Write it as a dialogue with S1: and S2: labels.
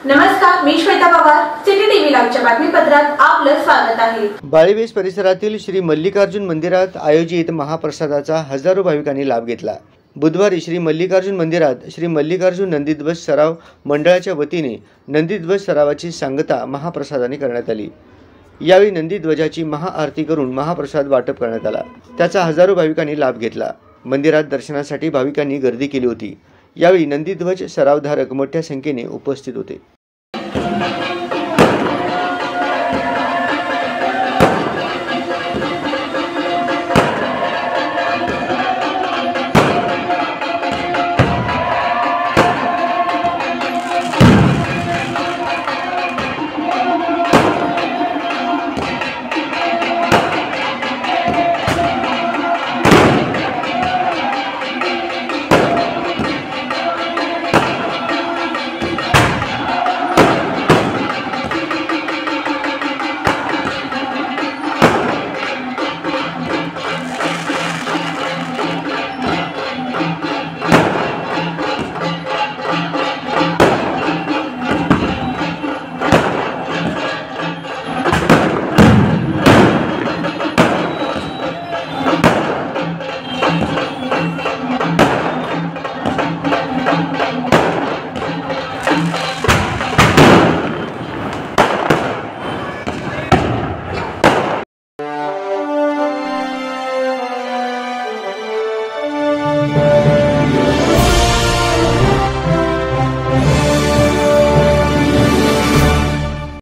S1: नमस्कार, मी Shweta Pawar, city TV लाईव्हच्या बातमीपत्रात आपलं स्वागत आहे।
S2: बाळीवेस परिसरातील श्री मल्लिकार्जुन मंदिरात आयोजित महाप्रसादाचा हजारो भाविकांनी लाभ घेतला। बुधवारी श्री मल्लिकार्जुन मंदिरात श्री मल्लिकार्जुन नंदीध्वज सराव मंडळाच्या वतीने नंदीध्वज सरावाची सांगता महाप्रसादाने करण्यात आली। यावेळी नंदीध्वजाची महाआरती करून महाप्रसाद वाटप करण्यात आला। त्याचा हजारो भाविकांनी लाभ घेतला। मंदिरात दर्शनासाठी भाविकांनी गर्दी केली होती। यावेळी नंदीध्वज सरावधारक मोठ्या संख्येने उपस्थित होते।